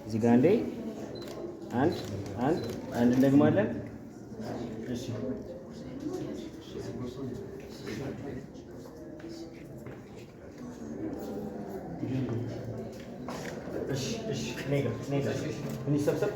እዚህ ጋር አንድ እንደግማለን። እሺ ኔጋ እንሰብሰብ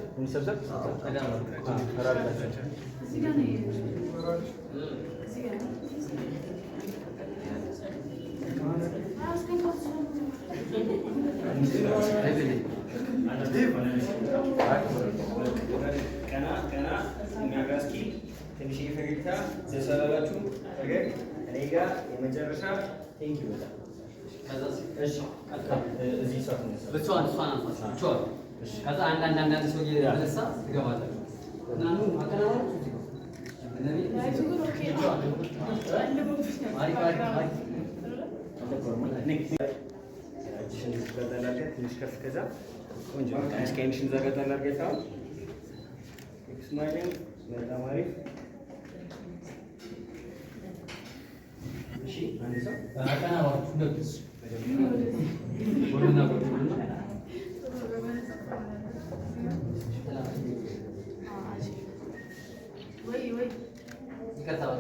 ቀና እኛ ጋር እስኪ ትንሽ ፈገግታ ዘሰላላችሁ ፈገግ እኔ ጋር የመጨረሻ ቴንክ ዩ በጣም እሺ እዚህ ሰዓት ነው ብቻዋን ከዛ አንዳንድ ሰው እየተነሳ ትገባለህ እናኑ አከናወሩ ትንሽ ከፍ ከዛ ቆንጆ አይስካይንሽን ዘጋታል አርገታው ስማይሊንግ በጣም አሪፍ። እሺ አንድ ሰው አቀናባሩ እንደዚህ ወደና ወይ ይከታው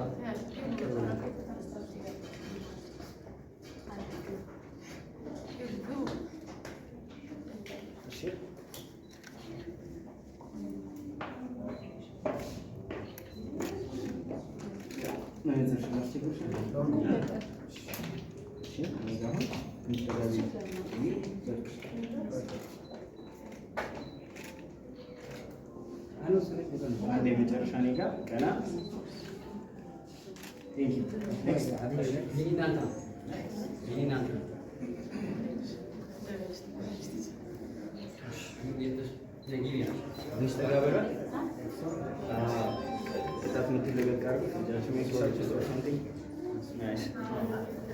አንድ የመጨረሻ እኔ ጋር ቀና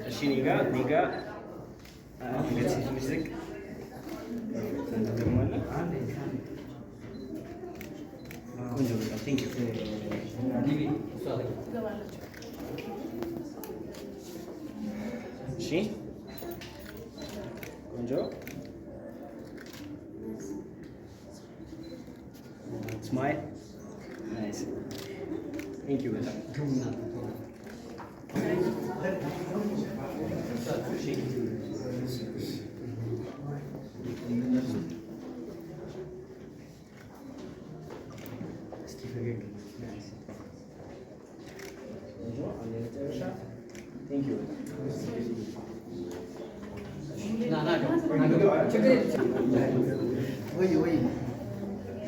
እሺ እኔ ጋር ዝቅ ቆንጆ በጣም ቴንክ ዩ እሺ ቆንጆ ስማይል ናይስ ቴንክ ዩ በጣም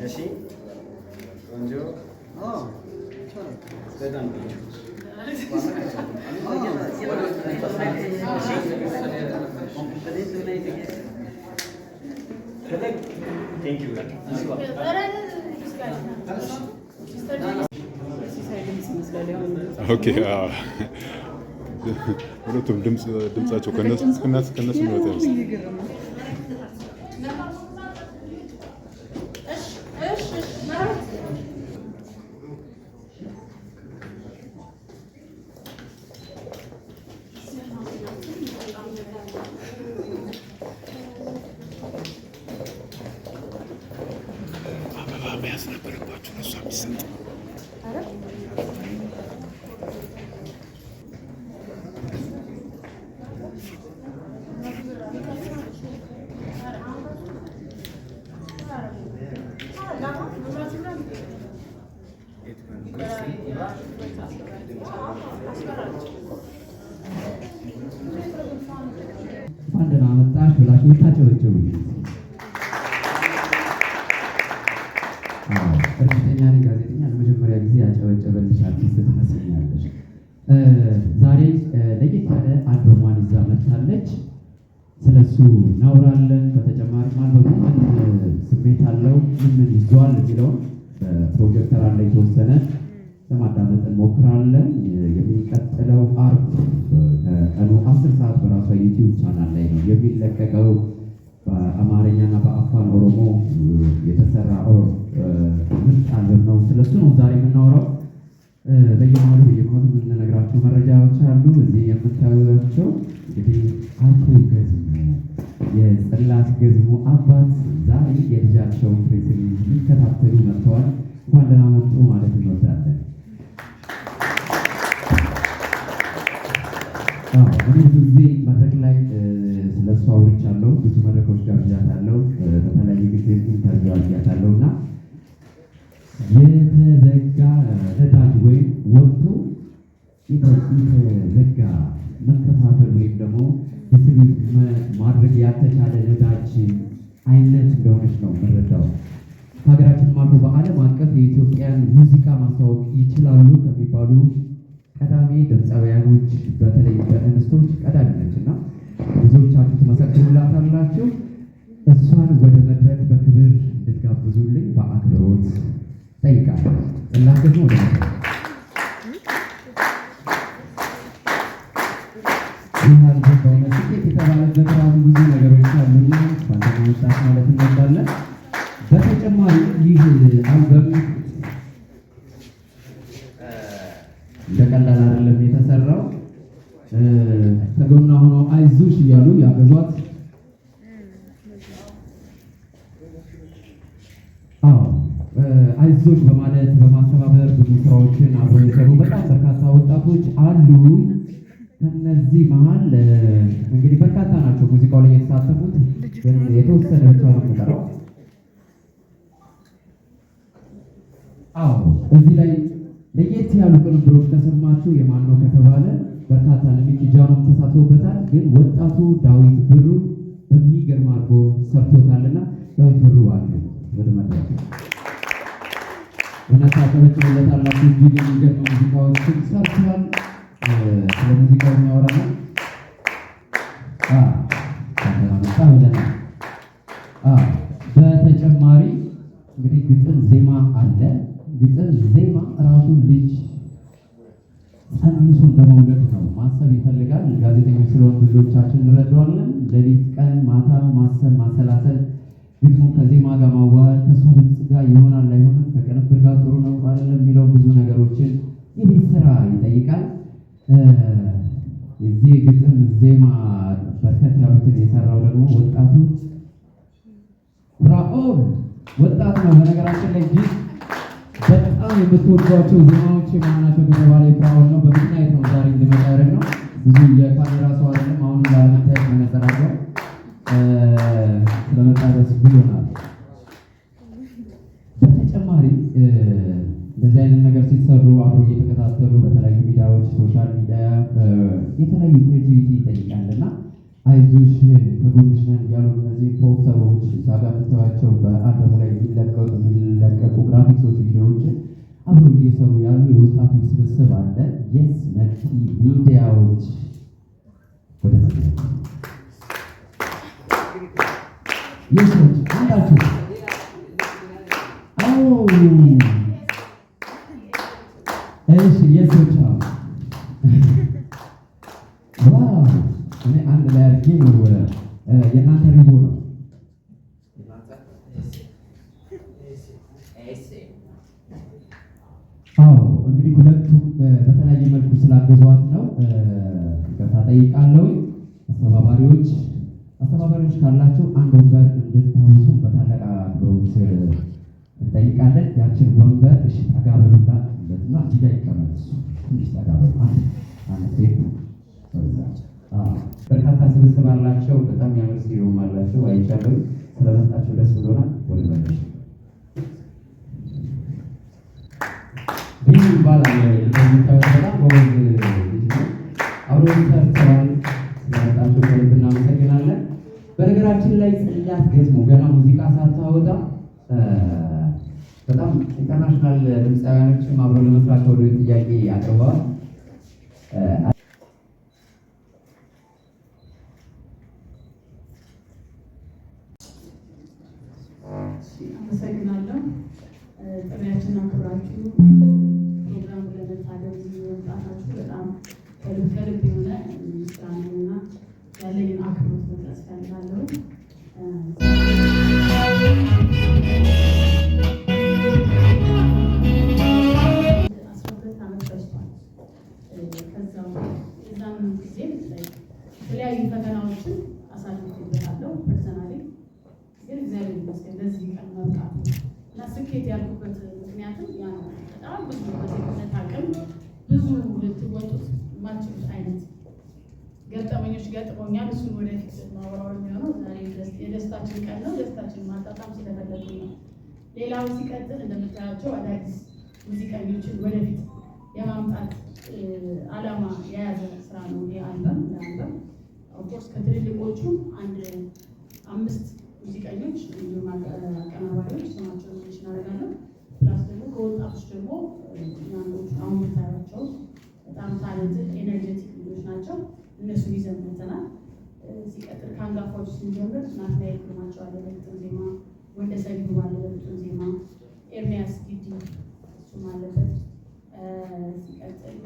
እሺ ቆንጆ በጣም ኦኬ ሁለቱም ድምጻቸው ከነሱ ነው ወጣው መያዝ ነበረባችሁ ለእሷ የሚሰጥ ደህና መጣሽ ብላችሁ የምታጨበጭቡ እርግጠኛ ነኝ ጋዜጠኛ ለመጀመሪያ ጊዜ ያጨበጨበልሽ አርቲስት ትመስለኛለሽ። ዛሬ ለየት ያለ አልበሟን ይዛ መጥታለች። ስለሱ እናወራለን። በተጨማሪም አልበሙ ምን ስሜት አለው፣ ምን ይዟል የሚለውን በፕሮጀክተር አለ የተወሰነ ለማዳመጥ እንሞክራለን። የሚቀጥለው አርብ ከቀኑ 10 ሰዓት በራሷ ዩቲዩብ ቻናል ላይ ነው የሚለቀቀው። በአማርኛና በአፋን ኦሮሞ የተሰራ ምርጥ አልበም ነው። ስለሱ ነው ዛሬ የምናወራው። በየመሀሉ የምንነግራቸው መረጃዎች አሉ። እዚህ የምታዩቸው እንግዲህ አቶ ገዝሙ የጽላት ገዝሙ አባት ዛሬ የልጃቸው የእሳቸውን ፕሬስ ሊከታተሉ መጥተዋል። እንኳን ደህና መጡ ማለት እንወዳለን። እኔ ብዙ ጊዜ መድረክ ላይ ስለሱ አውርቻለሁ። ብዙ መድረኮች ጋብዣታለሁ። በተለያየ ጊዜ ኢንተርቪው አድርጊያታለሁ እና የተዘጋ ነዳጅ ወይም ወጥቶ የተዘጋ መከፋፈል ወይም ደግሞ ዲስትሪቢዩት ማድረግ ያልተቻለ ነዳጅ አይነት እንደሆነች ነው የምንረዳው። ሀገራችን አልፎ በዓለም አቀፍ የኢትዮጵያን ሙዚቃ ማስተዋወቅ ይችላሉ ከሚባሉ ቀዳሚ ድምፃውያኖች በተለይ በእንስቶች ቀዳሚ ነች እና ብዙዎቻችሁ ትመሰክሩላታላችሁ። እሷን ወደ መድረክ በክብር እንድትጋብዙልኝ በአክብሮት ጠይቃለሁ። ጽላት ደግሞ ወደ መድረክ ይህ በእውነት ስኬት የተባለበት ራሱ ብዙ ነገሮች አሉና ፋንታ መውጣት ማለት እንወዳለን። በተጨማሪ ይህ አልበም እንደቀላል አይደለም የተሰራው። ከጎኗ ሆኖ አይዞሽ እያሉ ያገዟት አይዞሽ በማለት በማስተባበር ብዙ ስራዎችን አብረው የሰሩ በጣም በርካታ ወጣቶች አሉ። ከነዚህ መሀል እንግዲህ በርካታ ናቸው ሙዚቃው ላይ የተሳተፉት፣ ግን የተወሰነ ብቻ ነው የምጠራው። እዚህ ላይ ለየት ያሉ ቅንብሮች ተሰማችሁ የማን ነው ከተባለ በርካታ ነሚኪ ጃኖም ተሳትፎበታል። ግን ወጣቱ ዳዊት ብሩ በሚገርም አድርጎ ሰርቶታልና ዳዊት ብሩ አለ ወደ መድረክ እውነት አቀበጭለታላችሁ። እጅግ የሚገርም ሙዚቃዎችን ሰርቷል። ስለ ሙዚቃው የሚያወራ ነው ብለናል። በተጨማሪ እንግዲህ ግጥም ዜማ አለ። ግጥም ዜማ ራሱ ልጅ ጸንሶ እንደመውለድ ነው ማሰብ ይፈልጋል። ጋዜጠኞች ስለሆን ብዙዎቻችን እንረዳዋለን። ሌሊት ቀን ማታ ማሰብ ማሰላሰል፣ ግጥሙ ከዜማ ጋር ማዋሃድ፣ ከእሷ ድምፅ ጋር ይሆናል አይሆንም፣ ከቅንብር ጋር ጥሩ ነው አይደለም የሚለው ብዙ ነገሮችን የቤት ስራ ይጠይቃል። የዚህ ግጥም ዜማ በርከት ያሉትን የሰራው ደግሞ ወጣቱ ፍራኦል ወጣት ነው። በነገራችን ላይ እጅግ በጣም የምትወዷቸው ዜማዎች የማናቸው ከተባለ ፍራኦል ነው። በምክንያት ነው ዛሬ እንድመጣ ያደረግነው። ብዙ የካሜራ ሰው አይደለም። አሁንም ላለመታየት መነጸራቸው ስለመጣ ደስ ብሎናል። በተጨማሪ እንደዚህ አይነት ነገር ሲሰሩ አብሮ እየተከታተሉ በተለያዩ ሚዲያዎች ሶሻል ሚዲያ የተለያዩ ክሬቲቪቲ ይጠይቃልና አይዞሽ ከጎንሽ ነን እያሉ እነዚህ ፖስተሮች እዛ ጋር የምታዩዋቸው በአልበሙ ላይ የሚለቀቁ ግራፊክሶች፣ ቪዲዮዎችን አብሮ እየሰሩ ያሉ የወጣቶች ስብስብ አለ። የስ መልቲ ሚዲያዎች ወደ የሶች አንዳችሁ እሺ የሶች ዋው እኔ አንድ ላይ አድርጌ ነው የእናንተ ሪቦ ነው። እንግዲህ ሁለቱም በተለያየ መልኩ ስላገዟት ነው ይቅርታ ጠይቃለሁ። አስተባባሪዎች ካላቸው አንድ ወንበር እንድታውሱ በታላቅ አክብሮት እንጠይቃለን። ያችን ወንበር እሺ ተጋበሉና እና እዚህ ጋር ይቀመጡ። ትንሽ ተጋበሉ። በርካታ ስብስብ አላቸው። በጣም ያምር ሲሆን አላቸው። አይቻልም። ስለመጣቸው ደስ ብሎናል። ወደ መለሽ ይህ ይባላል። በጣም ጎበዝ ልጅ ነው። አብሮ ሰርተዋል። ስለመጣቸው ከልብ እናመሰግናለን። በነገራችን ላይ ጽላት ገዝሞ ገና ሙዚቃ ሳታወጣ በጣም ኢንተርናሽናል ድምፃውያኖችም አብረው ለመስራት ወደ ጥያቄ አቅርበዋል። አመሰግናለሁ። ጥሪያችንን አክብራችሁ ፕሮግራም ለመታደም መምጣታችሁ በጣም ከልብ የሆነ ምስጋናና ያለኝን አክብሮት መግለጽ እፈልጋለሁ። 12 ዓመት በስቷል። ከዛው የዛን ጊዜ የተለያዩ ፈተናዎችን አሳልፌበታለሁ። ፐርሰናሊ ግን እግዚአብሔር ይመስገን ለዚህ ቀን መብቃት ስኬት ያልኩበት ምክንያቱም ያ ነው። በጣም ብዙ በሴትነት አቅም ብዙ ልትወጡት የማትችሉት አይነት ገጠመኞች ገጥሞኛል። እሱን ወደፊት ማወራው የሚሆነው ዛሬ የደስታችን ቀን ነው። ደስታችን ማጣጣም ስለፈለጉኝ ነው። ሌላው ሲቀጥል እንደምታያቸው አዳዲስ ሙዚቀኞችን ወደፊት የማምጣት ዓላማ የያዘ ስራ ነው። ይሄ አልበም ኦፍኮርስ ከትልልቆቹ አንድ 5 ሙዚቀኞች እንዲሁም አቀናባሪዎች ስማቸውን ሜንሽን አደርጋለሁ። ፕላስ ደግሞ ከወጣቶች ደግሞ አንዶቹ አሁን የምታያቸው በጣም ታለንትድ ኤነርጀቲክ ልጆች ናቸው። እነሱን ይዘን መጥተናል። ሲቀጥል ከአንጋፋዎች ስንጀምር ናትናኤል ግርማቸው አለ በግጥም ዜማ፣ ወንደሰን ይሁን አለ በግጥም ዜማ፣ ኤርሚያስ ጊዲ እሱም አለበት። ሲቀጥል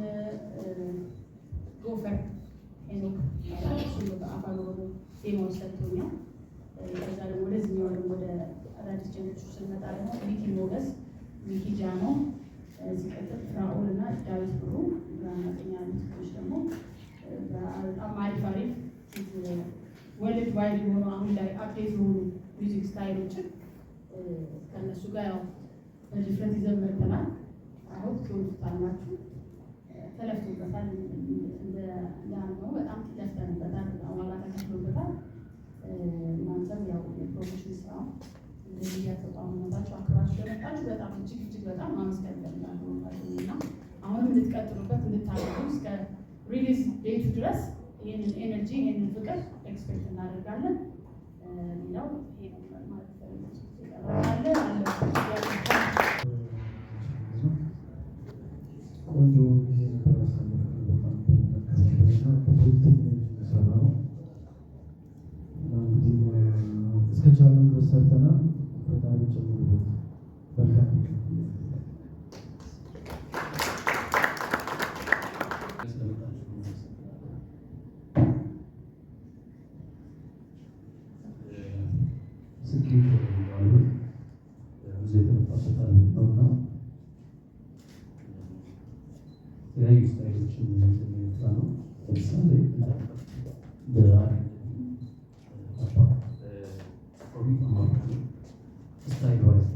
ጎፈር ሄኖክ እሱም በአፋን ኦሮሞ ዜማዎች ሰጥቶኛል። ከዛ ደግሞ ወደዚህኛው ደግሞ ወደ አዳዲስ ጀኖቹ ስንመጣ ደግሞ ሚኪ ሞገስ፣ ሚኪ ጃኖ፣ ሲቀጥል ፍራኦል እና ዳዊት ብሩ ግራናተኛ ልጆች ደግሞ በጣም አሪፍ ወርልድ ዋይድ የሆኑ አሁን ላይ አፕዴት የሆኑ ሚውዚክ ስታይሎችን ከእነሱ ጋር ያው በድፍረት ይዘን መጥተናል። አሁን ትወዱታላችሁ። ተለፍቶበታል። እንዳልነው በጣም ተለፍተንበታል። ዋጋ ተከፍሎበታል። እናንተም ያው የፕሮሞሽን ስራው እንደዚህ ያተቋሙነታችሁ አክብራችሁ ለመጣችሁ በጣም እጅግ በጣም ማመስገን እፈልጋለሁ እና አሁንም እንድትቀጥሉበት እንድታደርጉ እስከ ሪሊዝ ዴቱ ድረስ ይህንን ኤነርጂ ይህንን ፍቅር ኤክስፔክት እናደርጋለን። ሌላው ይሄ ነበር ማለት ቆንጆ ጊዜ ነበር ያሳለፍነው። በጣም ሰራ ነው እስከቻለን ድረስ ሰርተናል። ፈጣሪ ጨምሮበት መልካም ስኬት አሉ ብዙ የተመጣበታል ነውና የተለያዩ ስታይሎችን የሚመጣ ነው። ለምሳሌ ስታይል ዋይዝ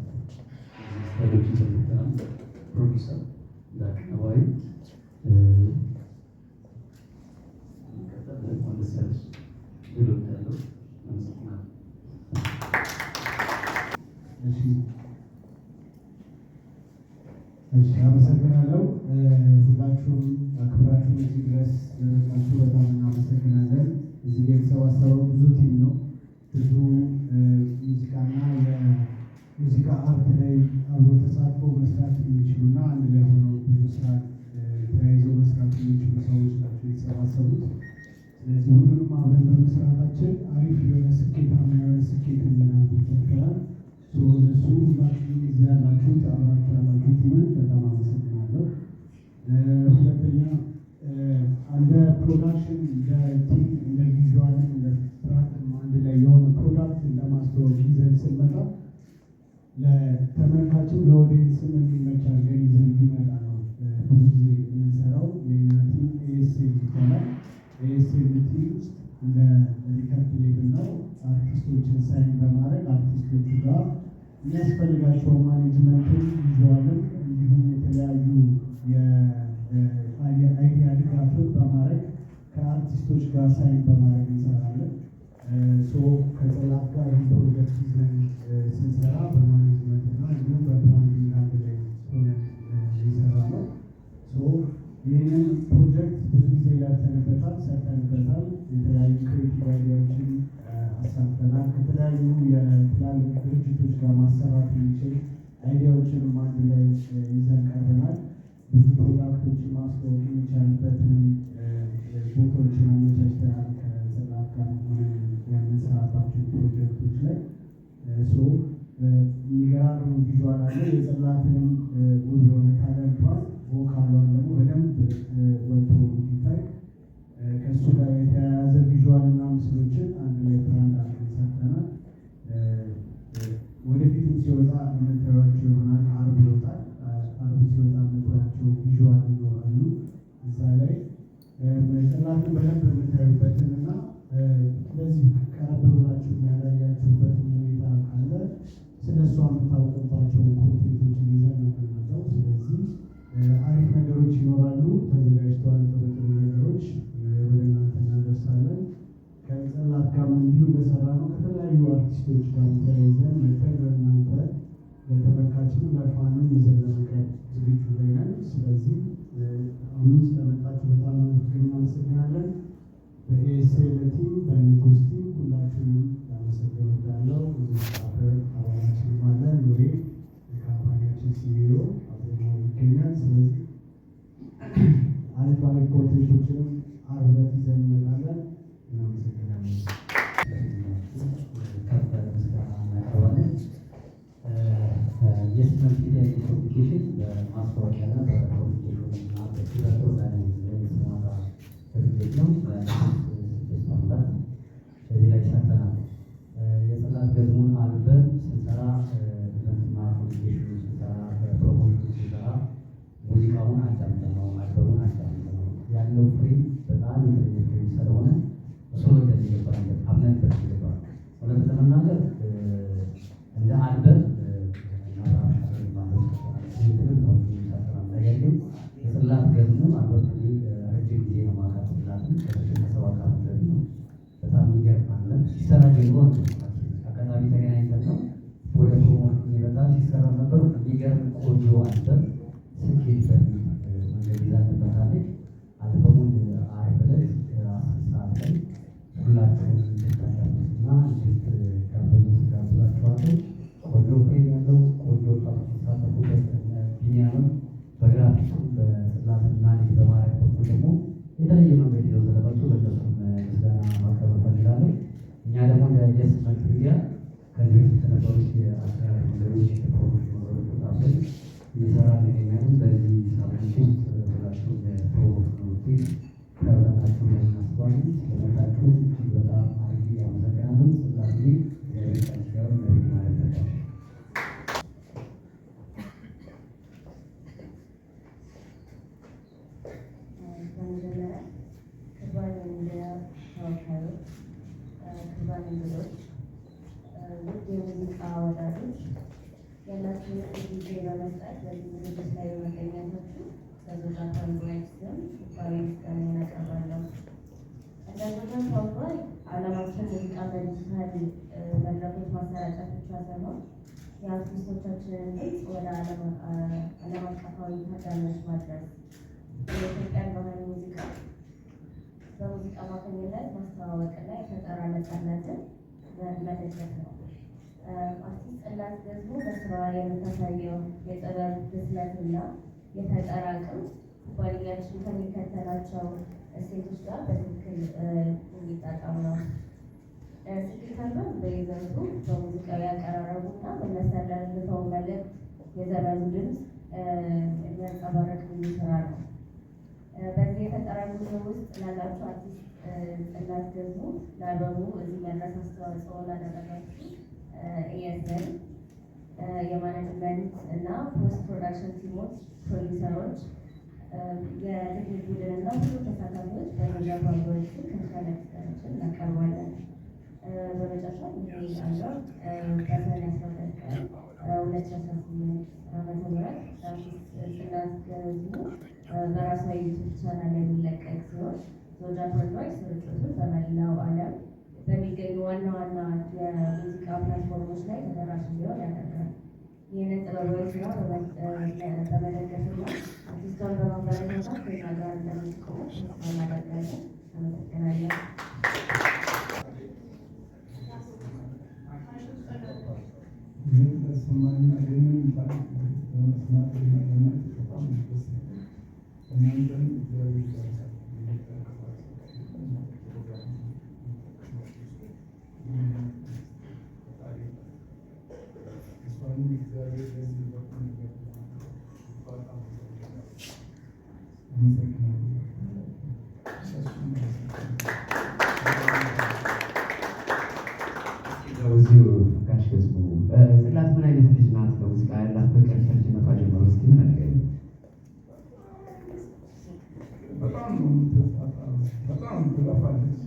ስታይሎችን ሰምተናል። ፕሮዲሰር ለአቀናባሪ ማለሰያች ሌሎች ያለው አመሰግናለሁ። አመሰግናለሁ። ሁላችሁም አክብራችሁ እዚህ ድረስ ለመጣችሁ በጣም እናመሰግናለን። እዚህ ጋር የተሰባሰበው ብዙ ቲም ነው። ብዙ ሙዚቃና የሙዚቃ አርት ላይ አብሮ ተሳትፎ መስራት የሚችሉና አንድ ላይ ሆነው ብዙ ስራ ተያይዘው መስራት የሚችሉ ሰዎች ናቸው የተሰባሰቡት። ስለዚህ ሁሉንም አብረን በመስራታችን አሪፍ የሆነ ስኬታማ የሆነ ስኬት እንድናገኝ እነሱ ሁላችሁም እዚህ ያላችሁት አብራችሁ ያላችሁ ቲምን በጣም አመሰግናለሁ። ሁለተኛ እንደ ፕሮዳክሽን እንደ ቲም እንደ ቪዥዋልም እንደ ፕራክቲም አንድ ላይ የሆነ ፕሮዳክት ለማስተዋወቅ ይዘን ስንመጣ ለተመልካችም ለኦዲየንስም የሚመች አድርገን ይዘን እንዲመጣ ነው ብዙ ጊዜ የምንሰራው። የኛ ቲም ኤኤስኤል ይባላል። ኤኤስኤል ቲም ውስጥ እንደ ሪከርድ ሌብል ነው። አርቲስቶችን ሳይን በማድረግ አርቲስቶቹ ጋር የሚያስፈልጋቸው ማኔጅመንትን ቪዥዋልን እንዲሁም የተለያዩ የአይዲያ ድጋፍን በማድረግ ከአርቲስቶች ጋር ሳይን በማድረግ እንሰራለን። ከጽላት ጋር ይህ ፕሮጀክት ይዘን ስንሰራ በማኔጅመንት እና እንዲሁም በፕላኒንግ አንድ ላይ ሆነን የሰራ ነው። ይህንን ፕሮጀክት ብዙ ጊዜ ለፍተንበታል፣ ሰርተንበታል። የተለያዩ ክሬቲቭ አይዲያዎችን አሳትፈናል። ከተለያዩ የትላልቅ ድርጅቶች ጋር ማሰራት የሚችል አይዲያዎችንም አንድ ላይ ይዘን ቀርበናል። ብዙ ፕሮዳክቶችን ማስተዋወቅ የሚቻልበትንም ቦታዎችን አመቻችተናል። ከጽላት ጋር ሆነን የምንሰራባቸው ፕሮጀክቶች ላይ የሚገራርሙ ቪዥዋል አለ። የጽላትንም ውብ የሆነ ታለንቷል ቮካሏን ደግሞ በደንብ ወጥቶ እንዲታይ ከእሱ ጋር የተያያዘ ቪዥዋልና ምስሎችን አንድ ላይ ብራንድ አድርገን ሰርተናል። ወደፊትም ሲወጣ የምታዩዋቸው ይሆናል። አርብ ይወጣል። አርብ ሲወጣ የምታዩዋቸው ቪዥዋል ይኖራሉ። እዛ ላይ ጽላትን በደንብ የምታዩበትን እና ለዚህ ቀረብ ብላችሁ የሚያላያችሁበትን ሁኔታ ካለ ስለሷ የምታውቁባቸው ሁላችሁንም ላመሰግን እወዳለሁ። እዚህ አፈር አባላችንም አለ ኑሬ የካምፓኒያችን ሲኢኦ አብሮ ይገኛል። ስለዚህ አሪፍ አሪፍ ኮንቴንቶችንም ዓርብ ዕለት ይዘን እንመጣለን። እናመሰግናለን። ከፍ ያለ ምስጋና እናቀርባለን። የስምንት ሚዲያ ኮሚኒኬሽን በማስታወቂያና በኮሚኒኬሽን እና በቲያትር የተሰማራ ድርጅት ነው። ስድስት ዓመታት በዚህ ላይ ሰርተናል። የጽላት ገዝሙን አልበም ስንሰራ ኢቨንትና ኮሚኒኬሽኑ ስንሰራ በፕሮሞሽኑ ስንሰራ ሙዚቃውን አዳምጠነው አልበሙን አዳምጠነው ያለው ፍሬ በጣም የተለየ ፍሬ ስለሆነ እሱ ወደዚህ ይገባል አምነንበት ይገባል። እውነት ለመናገር እንደ አልበም ነገር ግን የጽላት ገዝሙ አልበም ረጅም ጊዜ ነው ማውቃት ጽላትን ከተሸነሰው አካል ነው። በጣም የሚገርም አለ ሲሰራ ጀምሮ አጋጣሚ ተገናኝተን ነው ወደ ፕሮሞሽን የመጣ ሲሰራ ነበር። የሚገርም ቆንጆ አልበም ስኬት በሚል መንገድ ይዛ ትመጣለች። አልበሙን ዓርብ ዕለት 10 ሰዓት ላይ ሁላችሁም እንድታዳምጡና እንድትጋበዙ ጋብዛችኋለሁ። ቆንጆ ፍሬም ያለው ቆንጆ ሳተፉበት ቢኒያምም በግራፊክሱ በጽላትና በማድረግ በኩል ደግሞ የተለየ መንገድ ይዘው ስለመጡ ለእነሱም ምስጋና ማቅረብ እፈልጋለሁ። እኛ ደግሞ እንደ የስምንት ሚዲያ ከዚህ በፊት ከነበሩት የአሰራር መንገዶች የፕሮሞሽን መንገዶች ወጣብን እየሰራ እንገኛለን። በዚህ ሳምንት ውስጥ ሁላችሁም የፕሮሞሽን ውጤት ከበታችሁ እናስባለን። ስለመጣችሁ እጅግ በጣም አርጊ ያመሰግናለሁ። ጽላት ሲሆን መሬት ማለት ነበር። በመጀመሪያ ክቡራን የሚዲያ ተወካዮች፣ ክቡራን እንግዶች፣ ውድ የሙዚቃ ወዳጆች ያላችሁን ጊዜ በመስጠት በዚህ ዝግጅት ላይ በመገኘታችሁ በዞጃ ፋንድራይት ስም ልባዊ ምስጋናዬን አቀርባለሁ። እንደ ዞጃ ፋንድራይት ዓላማችን ሙዚቃ በዲጂታል መድረኮች ማሰራጨት ብቻ ሳይሆን የአርቲስቶቻችንን ድምፅ ወደ ዓለም አቀፋዊ ታዳሚዎች ማድረስ የኢትዮጵያን ባህላዊ ሙዚቃ በሙዚቃ አማካኝነት ማስተዋወቅና የፈጠራ ነፃነትን መደገፍ ነው። አርቲስት ጽላት ገዝሙ በስራዋ የምታሳየው የጥበብ ብስለትና የፈጠራ አቅም ኩባንያችን ከሚከተላቸው እሴቶች ጋር በትክክል የሚጣጣም ነው። ስኬታማ በይዘቱ በሙዚቃዊ አቀራረቡና በሚያስተላልፈው መልዕክት የዘመኑ ድምፅ የሚያንጸባርቅ ስራ ነው። በዚህ የፈጠራ ጉዞ ውስጥ ላላችሁ አርቲስት ጽላት ገዝሙ ለአልበሙ እዚህ መድረስ አስተዋጽኦ ላደረጋችሁ ኤኤስኤን የማኔጅመንት እና ፖስት ፕሮዳክሽን ቲሞች፣ ፕሮዲውሰሮች፣ የቴክኒክ ቡድን እና ሁሉ ተሳታፊዎች በዞጃ ፋንድራይት ስም ከፍ ያለ ምስጋናችንን እናቀርባለን። በመጨረሻ ይሄ አልበም በሰኔ 12 ቀን 2018 ዓ.ም አርቲስት ጽላት ገዝሙ በራሷ ዩቱብ ቻናል የሚለቀቅ ሲሆን ዞጃ ፋንድራይት ስርጭቱን በመላው ዓለም በሚገኙ ዋና ዋና የሙዚቃ ፕላትፎርሞች ላይ ተደራሽ እንዲሆን ያደርጋል። ይህንን ጥበባዊ ስራ በመደገፍና አርቲስቷን በማበረታታት ከኛ ጋር እንደምትቆሙ ተስፋ እናደርጋለን። አመሰግናለሁ። እዚሁ ጋሽ ገዝሙ ጽላት ምን አይነት ልጅ ናት? ለሙዚቃ ያላት ፍቅር ከልጅነቷ ጀምሮ እስኪ ምን ነገር በጣም ትለፋለች።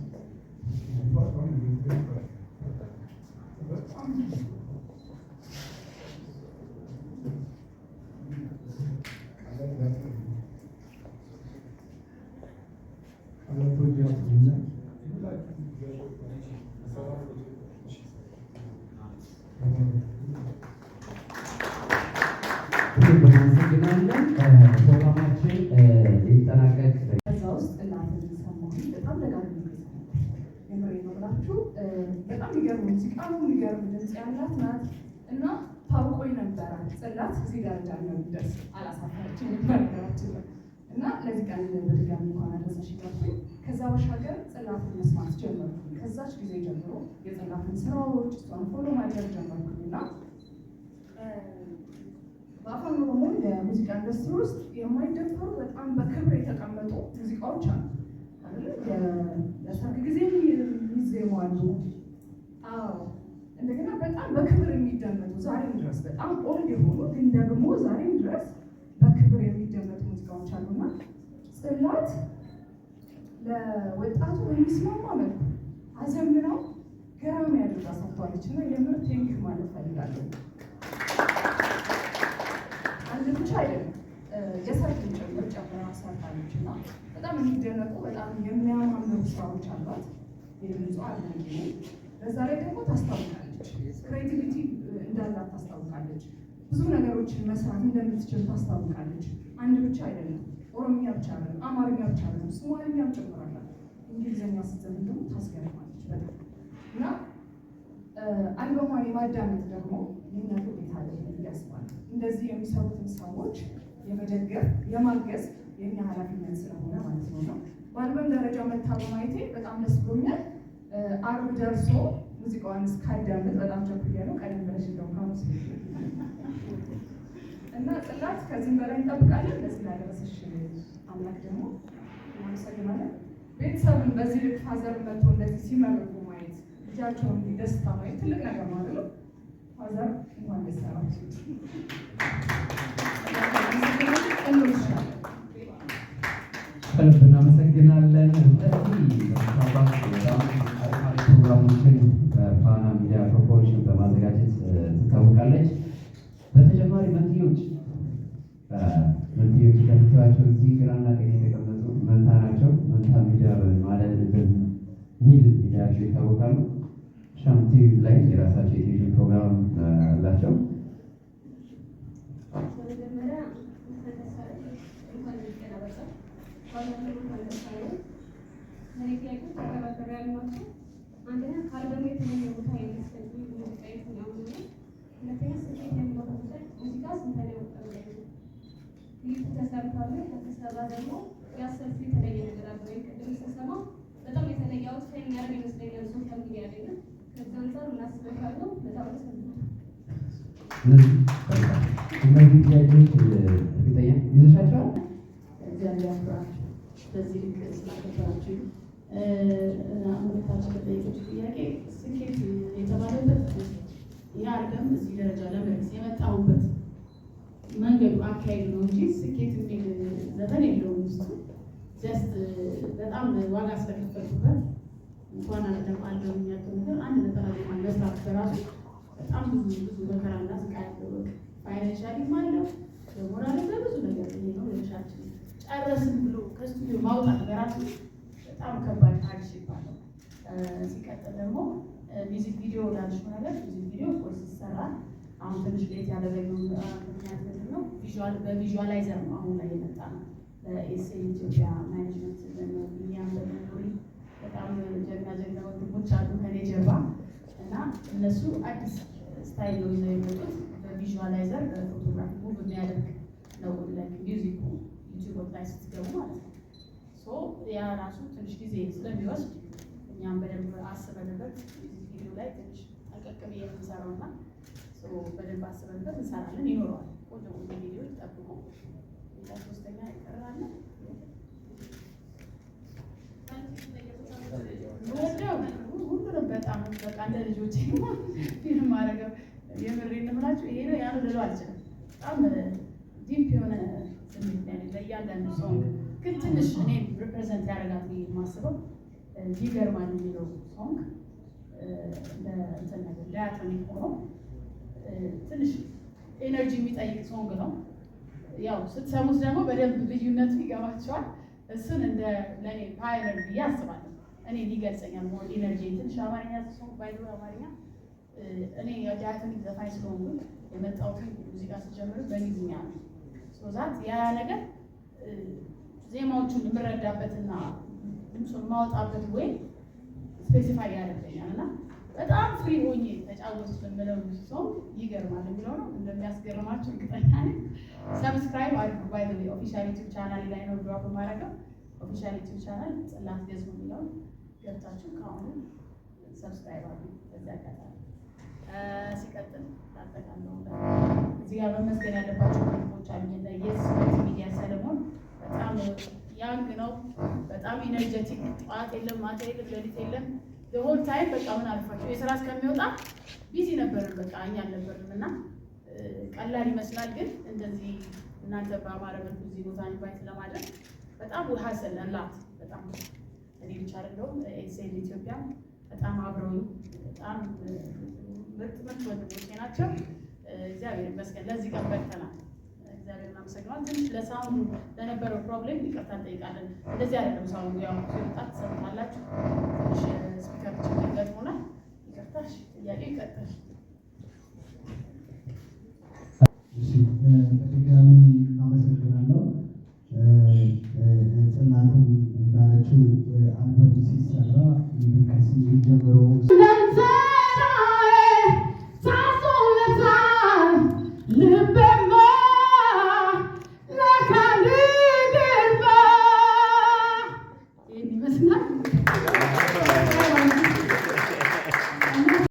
እናመሰግናለን። ፕሮግራማችን ሊጠናቀቅ ከዛ ውስጥ ጽላትን ሰማሁኝ። በጣም ደጋግሜ የምሬን ነው ብላ ያላችሁ በጣም የሚገርም ሙዚቃ ነው፣ የሚገርም ድምፅ ያላት ናት እና ታውቆኝ ነበረ ጽላት እዚህ ደረጃ እንደሚደርስ አላሳፈረችኝም በነገራችን ላይ እና ለዚህ ቀን በድጋሚ እንኳን አደረሰሽ ይላልኩኝ። ከዛ ባሻገር ጽላትን መስማት ጀመርኩኝ። ከዛች ጊዜ ጀምሮ የጽላትን ስራዎች እሷን ፎሎ ማድረግ ጀመርኩኝ እና በአፋን ኦሮሞ የሙዚቃ ኢንዱስትሪ ውስጥ የማይደፈሩ በጣም በክብር የተቀመጡ ሙዚቃዎች አሉ አይደል? ለሰርግ ጊዜ የሚዜሙ አሉ። አዎ፣ እንደገና በጣም በክብር የሚደመጡ ዛሬም ድረስ በጣም ኦልድ የሆኑ ግን ደግሞ ዛሬም ድረስ በክብር የሚደመጡ ሙዚቃዎች አሉና ጽላት ለወጣቱ በሚስማማ መልኩ አዘምናው ገራሚ አድርጋ ሰርቷለች እና የምር ቴንኪው ማለት ፈልጋለሁ። አንድ ብቻ አይደለም የሰርግን ጭምር ጨምራ ሰርታለች እና በጣም የሚደነቁ በጣም የሚያማምሩ ስራዎች አሏት። የድምጿ አድናቂ ነኝ። በዛ ላይ ደግሞ ታስታውቃለች፣ ክሬቲቪቲ እንዳላት ታስታውቃለች። ብዙ ነገሮችን መስራት እንደምትችል ታስታውቃለች። አንድ ብቻ አይደለም፣ ኦሮምኛ ብቻ አይደለም፣ አማርኛ ብቻ አይደለም፣ ሶማሊኛም ጨምራላት። እንግሊዝኛ ስትዘምር ደግሞ ታስገርማለች በጣም እና አልበሟን የማዳመጥ ደግሞ የኛ ግዴታ አለ ብዬ አስባለሁ። እንደዚህ የሚሰሩትን ሰዎች የመደገፍ የማገዝ የኛ ኃላፊነት ስለሆነ ማለት ነው ነው በአልበም ደረጃ መታ በማየቴ በጣም ደስ ብሎኛል። አርብ ደርሶ ሙዚቃዋን እስካዳምጥ በጣም ቸኩያለሁ። ቀደም ብለሽ እንደው ካሙስ እና ጽላት ከዚህም በላይ እንጠብቃለን። ለዚህ ላደረሰሽ አምላክ ደግሞ እናመሰግናለን። ቤተሰብን በዚህ ልክ ፋዘር መጥቶ እንደዚህ ሲመርቁ ማየት ልጃቸውን ደስታ ማየት ትልቅ ነገር ነው አይደል? ፋዘር እንኳን ደስ አላችሁ። ከልብ እናመሰግናለን። ፕሮግራሞችን በፋና ሚዲያ ኮርፖሬሽን በማዘጋጀት ትታወቃለች። በተጨማሪ መንትዮች ከምታዩዋቸው እዚህ ግራና ቀኝ የተቀመጡ መንታ ናቸው። መንታ ሚዲያ ማለት በሚል ሚዲያቸው ይታወቃሉ። ሻም ቲቪ ላይ የራሳቸው የቴሌቪዥን ፕሮግራም አላቸው። አንደኛ ከአልበሙ የተለየ ቦታ የሚያስገኝ ሙዚቃ የትኛው ነው? ሁለተኛ ስኬት የሚለው ሙዚቃ ስንተኛ ወጣ ክሊፕ ተሰርቷል። ከተሰራ ደግሞ ያሰብኩ የተለየ ነገር አለ ወይ? ቅድም ስሰማ በጣም የተለየ አውት የሚያደርግ ይመስለኛል። ሶ ከሚዲያ ያለኝ ከዛ አንፃር እናስበታለሁ። በጣም እነዚህ ጥያቄዎች እርግጠኛ ይዘሻቸዋል። እግዚአብሔር ያክብራችሁ በዚህ ልክ ስላከበራችሁ። አመታችን በጠየቁት ጥያቄ ስኬት የተባለበት ይህ አልበም እዚህ ደረጃ ለመድረስ የመጣሁበት መንገዱ አካሄድ ነው እንጂ ስኬት የሚል ዘፈን የለውም ውስጡ። ጀስት በጣም ዋጋ ስለከፈልኩበት እንኳን አይደለም አልበም የሚያክል ነገር አንድ ነጠላ ዜማ መስራት በራሱ በጣም ብዙ መከራና ስቃይ አለው። ፋይናንሻሊም አለው በሞራል በብዙ ነገር ይሄ ነው ለሻችን ጨረስን ብሎ ከስቱዲዮ ማውጣት በራሱ በጣም ከባድ ታሪክ ይባላል። ሲቀጥል ደግሞ ሚውዚክ ቪዲዮ ላልሽው ነገር ሚውዚክ ቪዲዮ ኮርስ ይሰራል። አሁን ትንሽ ቤት ያደረገው ምክንያት ምንድን ነው? በቪዥዋላይዘር ነው አሁን ላይ የመጣ ነው። ኤስኤ ኢትዮጵያ ማኔጅመንት ሚዲያም በመኖሪ በጣም ጀግና ወንድሞች አሉ ከኔ ጀርባ እና እነሱ አዲስ ስታይል ነው ይዘው የመጡት። በቪዥዋላይዘር በፎቶግራፊ ሙቭ የሚያደርግ ነው ሚውዚኩ ዩቲዩብ ላይ ስትገቡ ማለት ነው። ያ ራሱ ትንሽ ጊዜ ስለሚወስድ እኛም በደንብ አስበንበት ቪዲዮ ላይ ትንሽ ጠንቀቅ ብዬ የምንሰራው እና በደንብ አስበንበት እንሰራለን። ይኖረዋል ቆንጆ ቪዲዮ ጠብቁ። ሶስተኛ ይቀራል ሁሉንም በጣም በቃ እንደ ልጆች ፊልም ማድረገው የምሬ እንምላችሁ ይሄ ነው ያን ልለው አልችልም። በጣም ዲፕ የሆነ ስሜት ያለ ለእያንዳንዱ ሰው ግን ትንሽ እኔ ሪፕሬዘንት ያደርጋል ብዬ የማስበው ይገርማል የሚለው ሶንግ እንትን ነገር ዳያቶኒክ ሆኖ ትንሽ ኤነርጂ የሚጠይቅ ሶንግ ነው። ያው ስትሰሙት ደግሞ በደንብ ልዩነቱ ይገባቸዋል። እሱን እንደ ለእኔ ፓይለር ብዬ አስባለሁ። እኔ ይገልጸኛል ሞር ኤነርጂ ትንሽ አማርኛ ሶንግ ባይዶ አማርኛ እኔ የዳያቶኒክ ዘፋኝ ስለሆንኩ የመጣሁትን ሙዚቃ ስጀምር በእንግሊዝኛ ነው። ዛት ያ ነገር ዜማዎቹን የምረዳበትና ድምፁን የማወጣበት ወይ ስፔሲፋይ ያደርገኛል እና በጣም ፍሪ ሆኜ ተጫወቱ የምለው ሰው ይገርማል የሚለው ነው። እንደሚያስገርማችሁ እርግጠኛ ነኝ። ሰብስክራይብ አድርጉ። ባይ ዘ ዌይ ኦፊሻል ዩቲዩብ ቻናል ላይ ነው ድሮፕ ማድረገው። ኦፊሻል ዩቲዩብ ቻናል ጽላት ገዝሙ የሚለው ገብታችሁ ከአሁኑ ሰብስክራይብ አድርጉ። በዚህ አጋጣሚ ሲቀጥል ታጠቃለው እዚህ ጋር መመስገን ያለባቸው ግሩፖች አሉ። የስ ሚዲያ ሰለሞን በጣም ያንግ ነው፣ በጣም ኢነርጀቲክ። ጠዋት የለም ማታ የለም ሌሊት የለም ሆል ታይም በቃ ምን አልፋቸው የስራ እስከሚወጣ ቢዚ ነበርን። በቃ እኛ አልነበርንም እና ቀላል ይመስላል፣ ግን እንደዚህ እናንተ በአማረ መልኩ እዚህ ቦታ ኢንቫይት ለማድረግ በጣም ሀሰል አላት። በጣም እኔ ብቻ አይደለሁም ኤስኤል ኢትዮጵያ በጣም አብረው በጣም ምርጥ ወንድሞቼ ናቸው። እግዚአብሔር ይመስገን ለዚህ ቀን በቅተናል። እግዚአብሔር እናመሰግናለን። ትንሽ ለሳውንዱ ለነበረው ፕሮብሌም ይቅርታ እንጠይቃለን። እንደዚህ አይደለም ሳውንዱ ያው ሲወጣት ትሰማላችሁ። ትንሽ ስፒከር ችግር ገጥሞናል። ይቅርታ። ጥያቄ ይቀጥል። በድጋሚ